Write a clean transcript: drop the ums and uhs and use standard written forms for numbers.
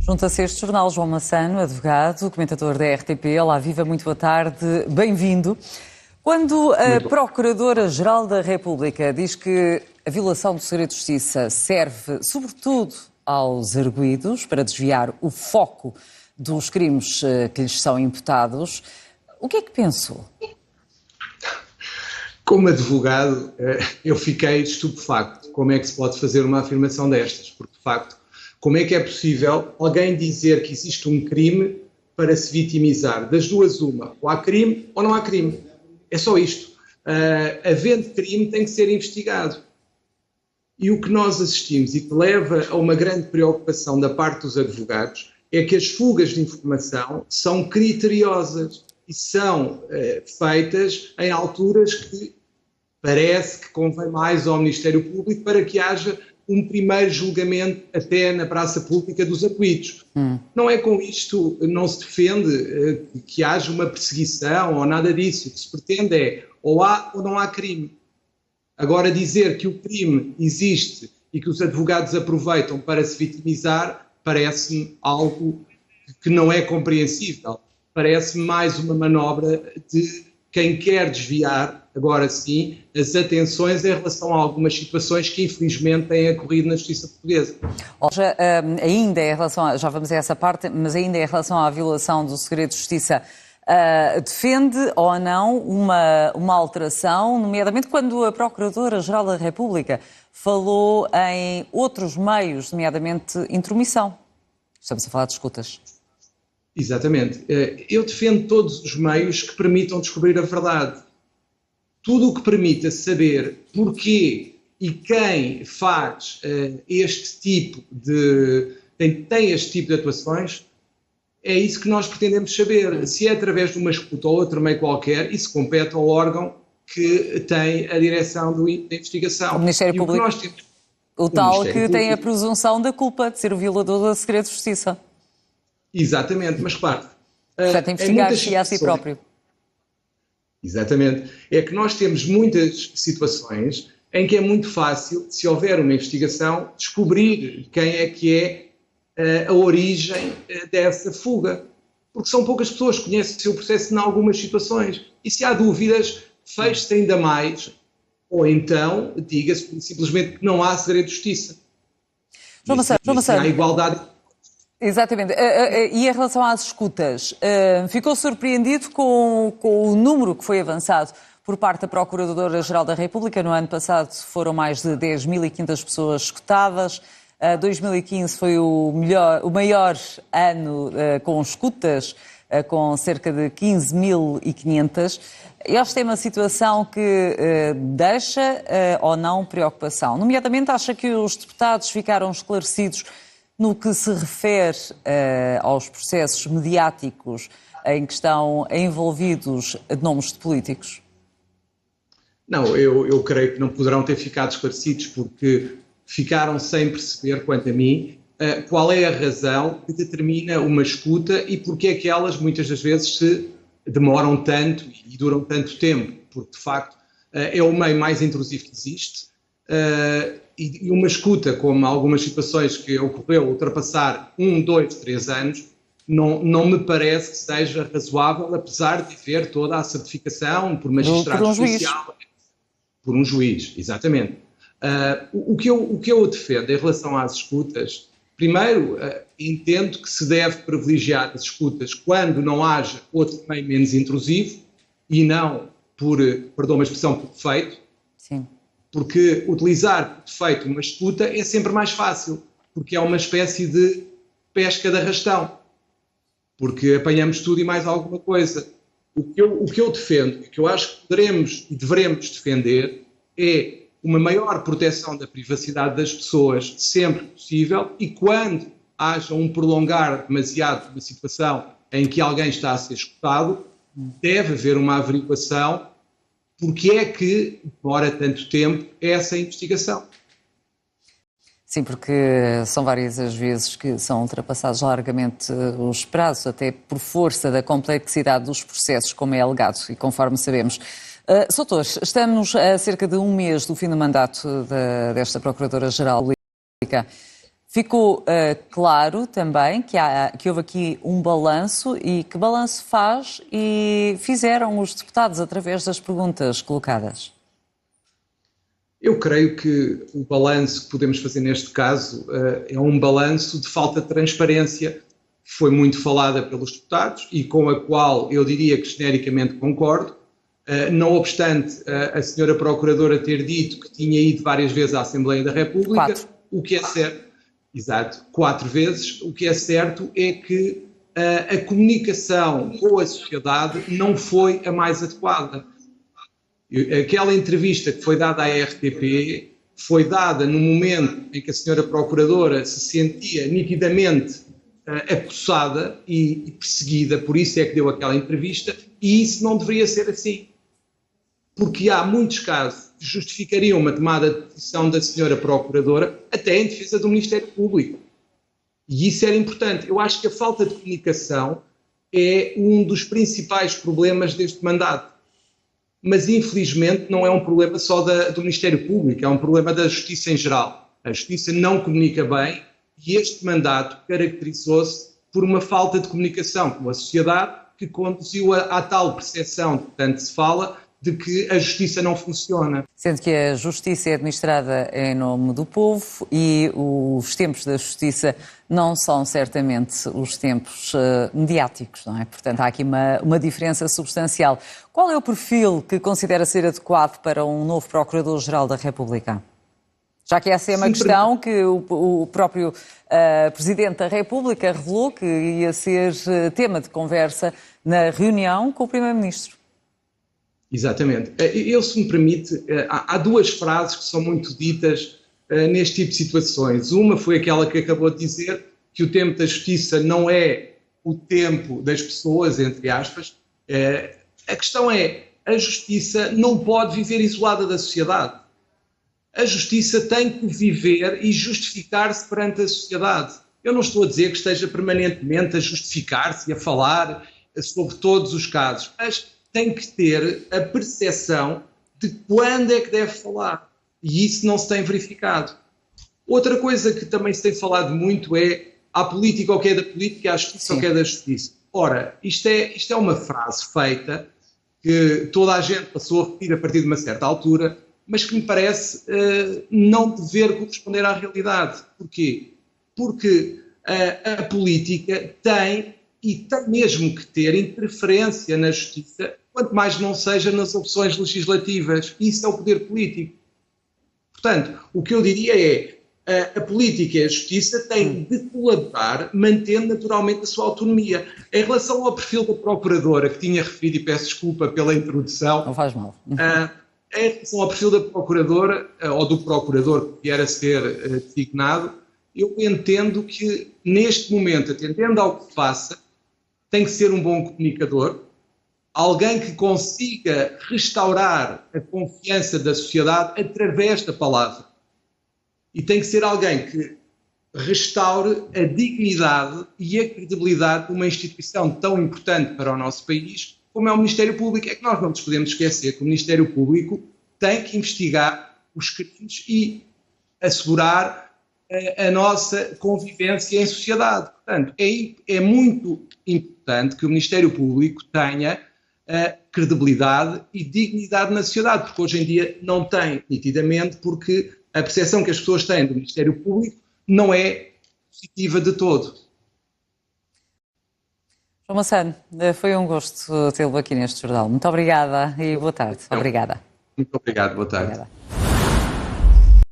Junta-se a este jornal João Massano, advogado, comentador da RTP. Olá, viva, muito boa tarde, bem-vindo. Quando a Procuradora-Geral da República diz que a violação do segredo de justiça serve, sobretudo, aos arguidos para desviar o foco dos crimes que lhes são imputados, o que é que pensou? Como advogado, eu fiquei estupefacto. Como é que se pode fazer uma afirmação destas? Porque, de facto, como é que é possível alguém dizer que existe um crime para se vitimizar? Das duas, uma. Ou há crime ou não há crime. É só isto. Havendo crime, tem que ser investigado. E o que nós assistimos e que leva a uma grande preocupação da parte dos advogados é que as fugas de informação são criteriosas e são feitas em alturas que parece que convém mais ao Ministério Público para que haja um primeiro julgamento até na praça pública dos arguidos. Não é com isto, não se defende que haja uma perseguição ou nada disso. O que se pretende é ou há ou não há crime. Agora, dizer que o crime existe e que os advogados aproveitam para se vitimizar parece-me algo que não é compreensível. Parece-me mais uma manobra de quem quer desviar, agora sim, as atenções em relação a algumas situações que infelizmente têm ocorrido na justiça portuguesa. Ainda em relação, já vamos a essa parte, mas ainda em relação à violação do segredo de justiça, defende ou não uma alteração, nomeadamente quando a Procuradora-Geral da República falou em outros meios, nomeadamente intromissão. Estamos a falar de escutas. Exatamente. Eu defendo todos os meios que permitam descobrir a verdade. Tudo o que permita saber porquê e quem faz este tipo de... tem este tipo de atuações, é isso que nós pretendemos saber. Se é através de uma escuta ou outro meio qualquer, isso compete ao órgão que tem a direção da investigação. O Ministério Público. O tal que tem a presunção da culpa de ser o violador do segredo de justiça. Exatamente, mas claro... Portanto, investigar-se a si próprio. Exatamente. É que nós temos muitas situações em que é muito fácil, se houver uma investigação, descobrir quem é que é a origem dessa fuga. Porque são poucas pessoas que conhecem o processo em algumas situações. E se há dúvidas, feche-se ainda mais, ou então diga-se simplesmente que não há segredo de justiça. João Massano. Há igualdade. Exatamente. E em relação às escutas, ficou surpreendido com o número que foi avançado por parte da Procuradora-Geral da República? No ano passado foram mais de 10.500 pessoas escutadas. 2015 foi o maior ano com escutas, com cerca de 15.500. Esta tem uma situação que deixa ou não preocupação. Nomeadamente, acha que os deputados ficaram esclarecidos no que se refere aos processos mediáticos em que estão envolvidos nomes de políticos? Não, eu creio que não poderão ter ficado esclarecidos porque ficaram sem perceber, quanto a mim, qual é a razão que determina uma escuta e porque é que elas muitas das vezes se demoram tanto e duram tanto tempo, porque de facto é o meio mais intrusivo que existe. E uma escuta, como algumas situações que ocorreu, ultrapassar 1, 2, 3 anos, não me parece que seja razoável, apesar de haver toda a certificação por magistrado judicial. Por um juiz, exatamente. O que eu defendo em relação às escutas, primeiro, entendo que se deve privilegiar as escutas quando não haja outro meio menos intrusivo e não por, perdão, uma expressão, por defeito. Sim. Porque utilizar por defeito uma escuta é sempre mais fácil, porque é uma espécie de pesca de arrastão, porque apanhamos tudo e mais alguma coisa. O que eu defendo, e que eu acho que poderemos e devemos defender, é uma maior proteção da privacidade das pessoas sempre que possível e quando haja um prolongar demasiado de uma situação em que alguém está a ser escutado, deve haver uma averiguação porque é que demora tanto tempo essa investigação. Sim, porque são várias as vezes que são ultrapassados largamente os prazos, até por força da complexidade dos processos, como é alegado e conforme sabemos. Soutores, estamos a cerca de um mês do fim do mandato desta Procuradora-Geral da República. Ficou claro também que houve aqui um balanço e que balanço fizeram os deputados através das perguntas colocadas? Eu creio que o balanço que podemos fazer neste caso é um balanço de falta de transparência, que foi muito falada pelos deputados e com a qual eu diria que genericamente concordo. Não obstante a senhora Procuradora ter dito que tinha ido várias vezes à Assembleia da República, o que é certo, exato, 4 vezes, o que é certo é que a comunicação com a sociedade não foi a mais adequada. Aquela entrevista que foi dada à RTP foi dada no momento em que a senhora Procuradora se sentia nitidamente acossada e perseguida, por isso é que deu aquela entrevista, e isso não deveria ser assim. Porque há muitos casos que justificariam uma tomada de decisão da senhora Procuradora até em defesa do Ministério Público. E isso era importante. Eu acho que a falta de comunicação é um dos principais problemas deste mandato. Mas, infelizmente, não é um problema só do Ministério Público, é um problema da Justiça em geral. A Justiça não comunica bem e este mandato caracterizou-se por uma falta de comunicação com a sociedade que conduziu à tal percepção, que tanto se fala, de que a Justiça não funciona. Sendo que a Justiça é administrada em nome do povo e os tempos da Justiça não são certamente os tempos mediáticos, não é? Portanto, há aqui uma diferença substancial. Qual é o perfil que considera ser adequado para um novo Procurador-Geral da República? Já que essa é uma questão que o próprio Presidente da República revelou que ia ser tema de conversa na reunião com o Primeiro-Ministro. Exatamente. Eu, se me permite, há 2 frases que são muito ditas neste tipo de situações. Uma foi aquela que acabou de dizer, que o tempo da justiça não é o tempo das pessoas, entre aspas. A questão é, a justiça não pode viver isolada da sociedade. A justiça tem que viver e justificar-se perante a sociedade. Eu não estou a dizer que esteja permanentemente a justificar-se e a falar sobre todos os casos, mas tem que ter a percepção de quando é que deve falar. E isso não se tem verificado. Outra coisa que também se tem falado muito é a política ou que é da política, a justiça ou que é da justiça. Ora, isto é uma frase feita que toda a gente passou a repetir a partir de uma certa altura, mas que me parece não dever corresponder à realidade. Porquê? Porque a política tem mesmo que ter interferência na justiça, quanto mais não seja nas opções legislativas. Isso é o poder político. Portanto, o que eu diria é a política e a justiça têm de colaborar, mantendo naturalmente a sua autonomia. Em relação ao perfil da Procuradora, que tinha referido, e peço desculpa pela introdução. Não faz mal. Em relação ao perfil da Procuradora, ou do Procurador que vier a ser designado, eu entendo que, neste momento, atendendo ao que se passa, tem que ser um bom comunicador, alguém que consiga restaurar a confiança da sociedade através da palavra. E tem que ser alguém que restaure a dignidade e a credibilidade de uma instituição tão importante para o nosso país como é o Ministério Público. É que nós não nos podemos esquecer que o Ministério Público tem que investigar os crimes e assegurar a nossa convivência em sociedade. Portanto, é muito importante que o Ministério Público tenha credibilidade e dignidade na sociedade, porque hoje em dia não tem, nitidamente, porque a percepção que as pessoas têm do Ministério Público não é positiva de todo. João Massano, foi um gosto tê-lo aqui neste jornal. Muito obrigada e boa tarde. Obrigada. Muito obrigado, boa tarde. Obrigada.